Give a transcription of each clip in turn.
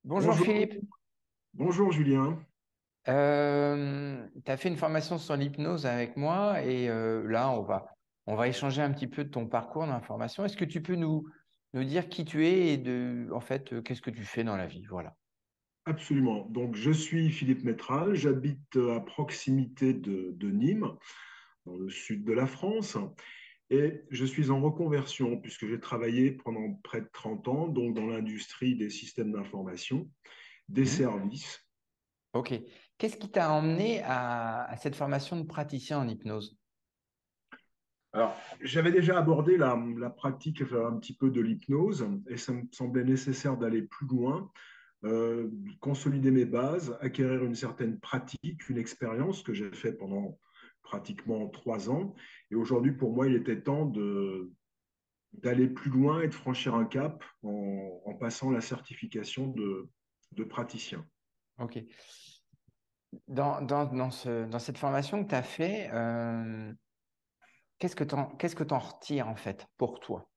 Bonjour Bonjour, Philippe. bonjour Julien. Tu as fait une formation sur l'hypnose avec moi et là, on va échanger un petit peu de ton parcours d'information. Est-ce que tu peux nous dire qui tu es et en fait, qu'est-ce que tu fais dans la vie? Voilà. Absolument. Donc, je suis Philippe Métral, j'habite à proximité de Nîmes, dans le sud de la France, et je suis en reconversion puisque j'ai travaillé pendant près de 30 ans donc dans l'industrie des systèmes d'information, des Mhm. services. Ok. Qu'est-ce qui t'a emmené à cette formation de praticien en hypnose? Alors, j'avais déjà abordé la pratique un petit peu de l'hypnose et ça me semblait nécessaire d'aller plus loin, consolider mes bases, acquérir une certaine pratique, une expérience que j'ai fait pendant pratiquement 3 ans. Et aujourd'hui, pour moi, il était temps d'aller plus loin et de franchir un cap en passant la certification de praticien. Ok. Dans cette formation que tu as fait, qu'est-ce que t'en retires en fait pour toi?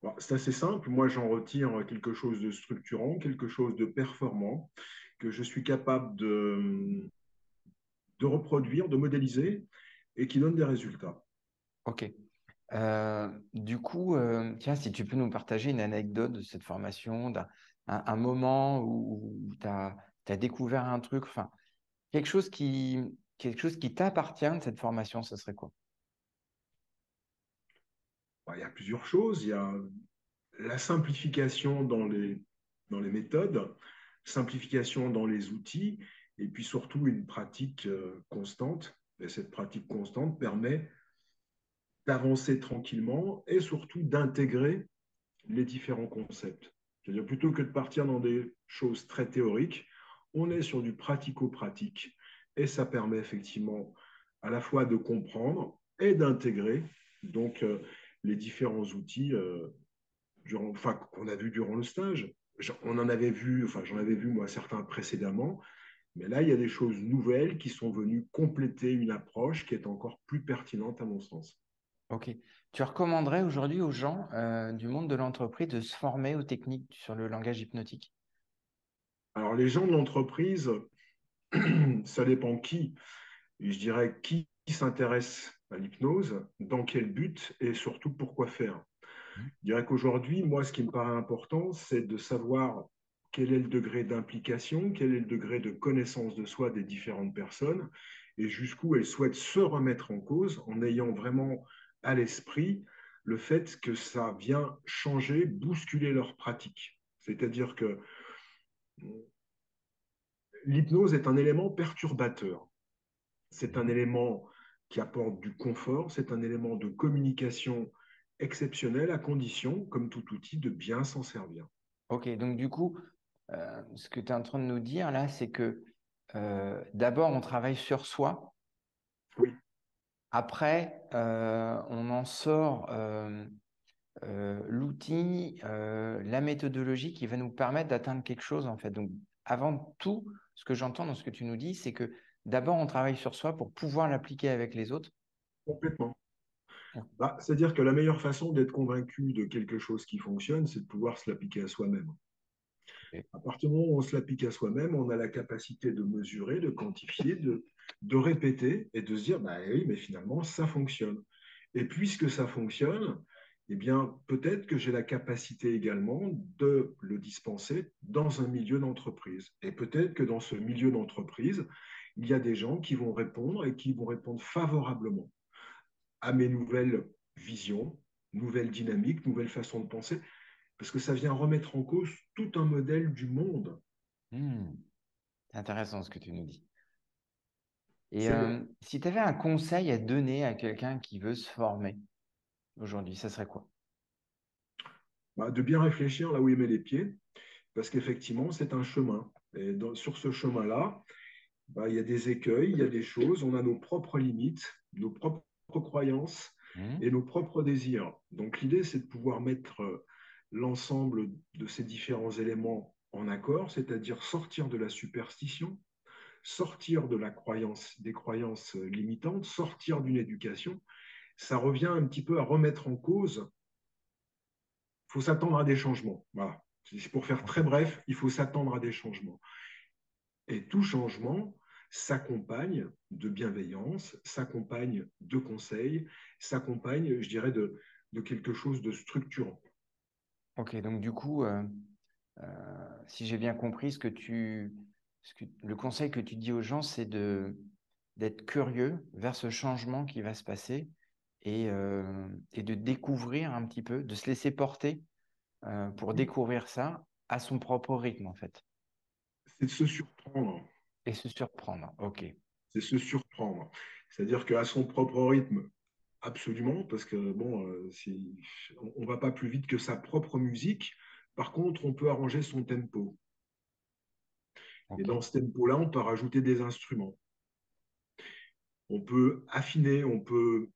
Bon, c'est assez simple. Moi, j'en retire quelque chose de structurant, quelque chose de performant, que je suis capable de reproduire, de modéliser et qui donne des résultats. Ok. Du coup, tiens, si tu peux nous partager une anecdote de cette formation, un moment où tu as découvert un truc, enfin, quelque chose qui t'appartient de cette formation, ce serait quoi? Bon, il y a plusieurs choses. Il y a la simplification dans les méthodes, simplification dans les outils, et puis surtout une pratique constante. Et cette pratique constante permet d'avancer tranquillement et surtout d'intégrer les différents concepts. C'est-à-dire plutôt que de partir dans des choses très théoriques, on est sur du pratico-pratique et ça permet effectivement à la fois de comprendre et d'intégrer donc les différents outils enfin, qu'on a vu durant le stage. On en avait vu, enfin j'en avais vu moi certains précédemment, mais là il y a des choses nouvelles qui sont venues compléter une approche qui est encore plus pertinente à mon sens. Ok. Tu recommanderais aujourd'hui aux gens du monde de l'entreprise de se former aux techniques sur le langage hypnotique? Alors les gens de l'entreprise, ça dépend qui. Je dirais qui s'intéresse à l'hypnose, dans quel but et surtout pourquoi faire. Mhm. Je dirais qu'aujourd'hui, moi, ce qui me paraît important, c'est de savoir quel est le degré d'implication, quel est le degré de connaissance de soi des différentes personnes et jusqu'où elles souhaitent se remettre en cause en ayant vraiment à l'esprit le fait que ça vient changer, bousculer leur pratique. C'est-à-dire que l'hypnose est un élément perturbateur. C'est un Mhm. élément qui apporte du confort, c'est un élément de communication exceptionnel à condition, comme tout outil, de bien s'en servir. Ok, donc du coup, ce que tu es en train de nous dire là, c'est que d'abord, on travaille sur soi. Oui, Après, on en sort l'outil, la méthodologie qui va nous permettre d'atteindre quelque chose, en fait. Donc, avant tout, ce que j'entends dans ce que tu nous dis, c'est que d'abord, on travaille sur soi pour pouvoir l'appliquer avec les autres. complètement. Bah, c'est-à-dire que la meilleure façon d'être convaincu de quelque chose qui fonctionne, c'est de pouvoir se l'appliquer à soi-même. Ok. À partir du moment où on se l'applique à soi-même, on a la capacité de mesurer, de quantifier, de répéter et de se dire, bah oui, mais finalement, ça fonctionne. Et puisque ça fonctionne, eh bien, peut-être que j'ai la capacité également de le dispenser dans un milieu d'entreprise. Et peut-être que dans ce milieu d'entreprise, il y a des gens qui vont répondre et qui vont répondre favorablement à mes nouvelles visions, nouvelles dynamiques, nouvelles façons de penser, parce que ça vient remettre en cause tout un modèle du monde. Hmm, c'est intéressant ce que tu nous dis. Et C'est si tu avais un conseil à donner à quelqu'un qui veut se former aujourd'hui, ça serait quoi? bah, de bien réfléchir là où il met les pieds, parce qu'effectivement, c'est un chemin. Et sur ce chemin-là, bah, il y a des écueils, il y a des choses, on a nos propres limites, nos propres croyances et Hmm. nos propres désirs. Donc l'idée, c'est de pouvoir mettre l'ensemble de ces différents éléments en accord, c'est-à-dire sortir de la superstition, sortir de la croyance, des croyances limitantes, sortir d'une éducation. Ça revient un petit peu à remettre en cause. Il faut s'attendre à des changements. Voilà. Pour faire très bref, il faut s'attendre à des changements. Et tout changement s'accompagne de bienveillance, s'accompagne de conseils, s'accompagne, je dirais, de quelque chose de structurant. Ok, donc du coup, si j'ai bien compris, le conseil que tu dis aux gens, c'est d'être curieux vers ce changement qui va se passer et de découvrir un petit peu, de se laisser porter pour découvrir ça à son propre rythme, en fait, C'est de se surprendre. et se surprendre. Ok. C'est se surprendre. C'est-à-dire qu'à son propre rythme, absolument, parce que bon, on ne va pas plus vite que sa propre musique. Par contre, on peut arranger son tempo. Et Ok. dans ce tempo-là, on peut rajouter des instruments. On peut affiner, on peut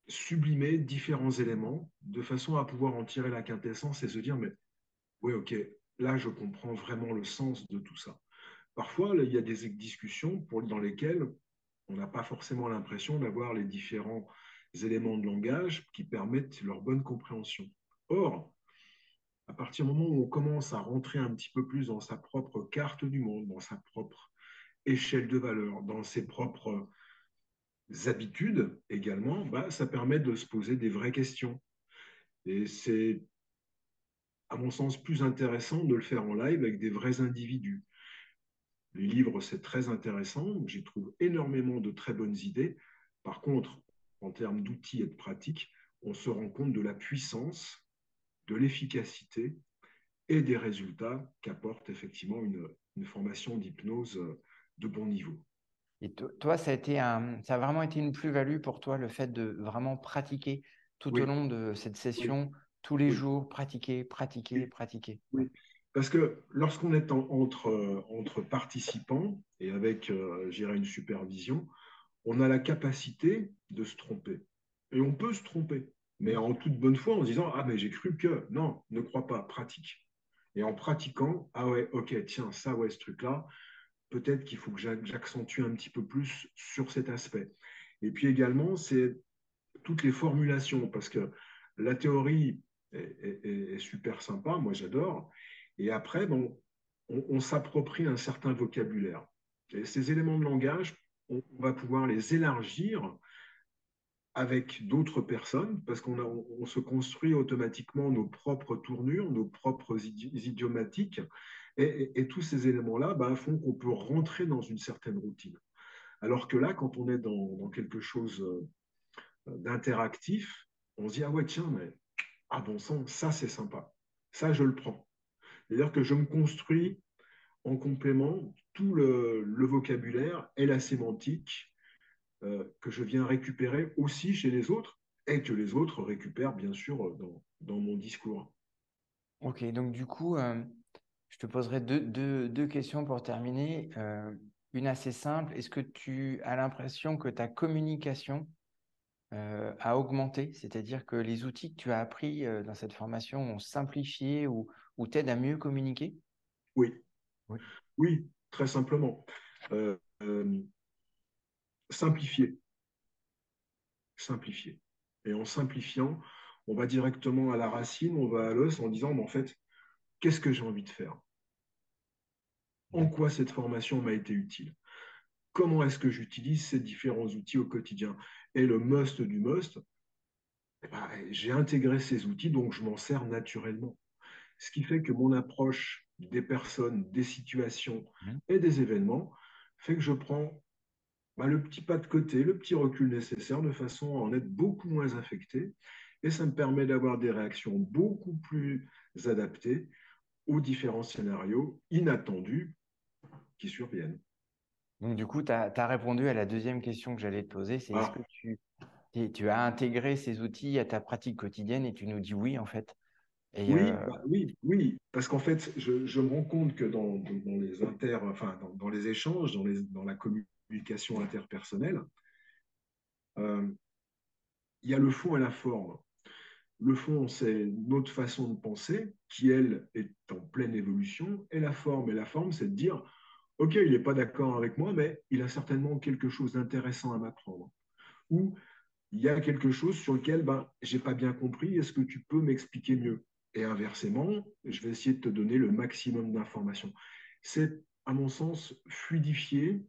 sublimer différents éléments de façon à pouvoir en tirer la quintessence et se dire, mais oui, ok, là, je comprends vraiment le sens de tout ça. Parfois, là, il y a des discussions dans lesquelles on n'a pas forcément l'impression d'avoir les différents éléments de langage qui permettent leur bonne compréhension. Or, à partir du moment où on commence à rentrer un petit peu plus dans sa propre carte du monde, dans sa propre échelle de valeur, dans ses propres habitudes également, bah, ça permet de se poser des vraies questions. Et c'est, à mon sens, plus intéressant de le faire en live avec des vrais individus. Les livres, c'est très intéressant. J'y trouve énormément de très bonnes idées. Par contre, en termes d'outils et de pratiques, on se rend compte de la puissance, de l'efficacité et des résultats qu'apporte effectivement une formation d'hypnose de bon niveau. Et toi, ça a vraiment été une plus-value pour toi, le fait de vraiment pratiquer tout au Oui, long de cette oui, session, tous les oui, jours, pratiquer, pratiquer, oui, pratiquer. oui. Parce que lorsqu'on est entre participants et avec, j'irais, une supervision, on a la capacité de se tromper. Et on peut se tromper, mais Mhm. en toute bonne foi en se disant, ah, mais j'ai cru que. Non, ne crois pas, pratique. Et en pratiquant, ah ouais, ok, tiens, ça, ouais, ce truc-là, peut-être qu'il faut que j'accentue un petit peu plus sur cet aspect. Et puis également, c'est toutes les formulations, parce que la théorie est super sympa, moi j'adore. Et après, bon, on s'approprie un certain vocabulaire. Et ces éléments de langage, on va pouvoir les élargir avec d'autres personnes, parce on se construit automatiquement nos propres tournures, nos propres idiomatiques, et tous ces éléments-là bah, font qu'on peut rentrer dans une certaine routine. Alors que là, quand on est dans quelque chose d'interactif, on se dit, ah ouais, tiens, mais ah bon sang, ça c'est sympa, ça je le prends. C'est-à-dire que je me construis en complément tout le vocabulaire et la sémantique que je viens récupérer aussi chez les autres et que les autres récupèrent bien sûr dans mon discours. Ok, donc du coup, je te poserai deux questions pour terminer. Une assez simple. Est-ce que tu as l'impression que ta communication a augmenté? C'est-à-dire que les outils que tu as appris dans cette formation ont simplifié ou t'aident à mieux communiquer? Oui, Oui. oui, très simplement. Euh, euh, simplifier, simplifier. Et en simplifiant, on va directement à la racine, on va à l'os en disant, mais en fait, qu'est-ce que j'ai envie de faire? En D'accord. quoi cette formation m'a été utile? Comment est-ce que j'utilise ces différents outils au quotidien? Et le must du must, eh ben, j'ai intégré ces outils, donc je m'en sers naturellement. Ce qui fait que mon approche des personnes, des situations Mhm. et des événements fait que je prends bah, le petit pas de côté, le petit recul nécessaire de façon à en être beaucoup moins affecté. Et ça me permet d'avoir des réactions beaucoup plus adaptées aux différents scénarios inattendus qui surviennent. Donc, du coup, tu as répondu à la deuxième question que j'allais te poser, c'est est-ce Ah, que tu as intégré ces outils à ta pratique quotidienne et tu nous dis oui, en fait. Et oui, bah, oui, oui, parce qu'en fait, je me rends compte que dans les échanges, dans la communication interpersonnelle, euh, il y a le fond et la forme. Le fond, c'est notre façon de penser, qui, elle, est en pleine évolution, et la forme, c'est de dire, OK, il n'est pas d'accord avec moi, mais il a certainement quelque chose d'intéressant à m'apprendre. Ou il y a quelque chose sur lequel ben, je n'ai pas bien compris, est-ce que tu peux m'expliquer mieux? Et inversement, je vais essayer de te donner le maximum d'informations. C'est, à mon sens, fluidifier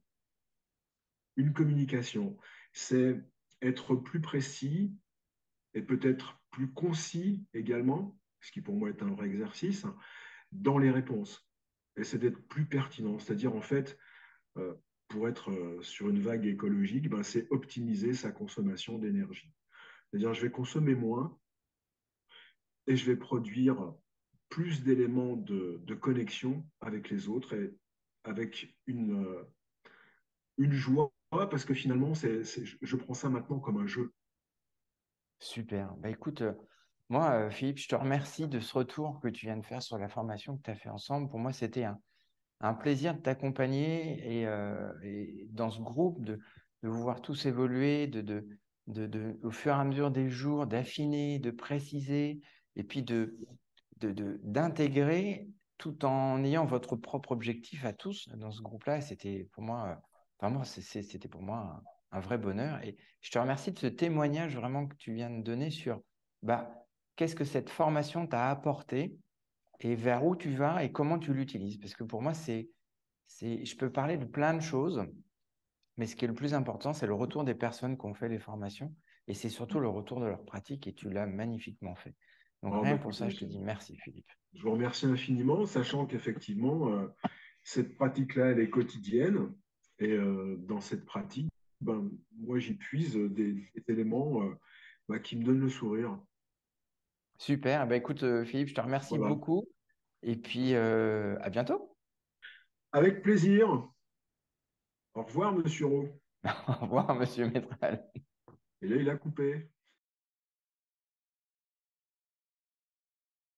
une communication. C'est être plus précis et peut-être plus concis également, ce qui pour moi est un vrai exercice, dans les réponses. Et c'est d'être plus pertinent. C'est-à-dire, en fait, euh, pour être sur une vague écologique, ben, c'est optimiser sa consommation d'énergie. C'est-à-dire, je vais consommer moins et je vais produire plus d'éléments de connexion avec les autres et avec une joie, parce que finalement, je prends ça maintenant comme un jeu. Super. Bah, écoute, moi, Philippe, je te remercie de ce retour que tu viens de faire sur la formation que tu as fait ensemble. Pour moi, c'était un plaisir de t'accompagner et dans ce groupe, de vous voir tous évoluer, au fur et à mesure des jours, d'affiner, de préciser, et puis d'intégrer tout en ayant votre propre objectif à tous dans ce groupe-là. C'était pour moi, vraiment, c'était pour moi un vrai bonheur. Et je te remercie de ce témoignage vraiment que tu viens de donner sur bah, qu'est-ce que cette formation t'a apporté et vers où tu vas et comment tu l'utilises. Parce que pour moi, je peux parler de plein de choses, mais ce qui est le plus important, c'est le retour des personnes qui ont fait les formations et c'est surtout le retour de leur pratique et tu l'as magnifiquement fait. Donc Oh, bah, rien que pour écoute, ça, je te dis merci, Philippe. je vous remercie infiniment, sachant qu'effectivement, cette pratique-là, elle est quotidienne. Et dans cette pratique, ben, moi, j'y puise des éléments bah, qui me donnent le sourire. Super. Bah, écoute, Philippe, je te remercie Voilà. beaucoup et puis à bientôt. Avec plaisir. Au revoir, monsieur Rowe. Au revoir, monsieur Métral. Et là, il a coupé.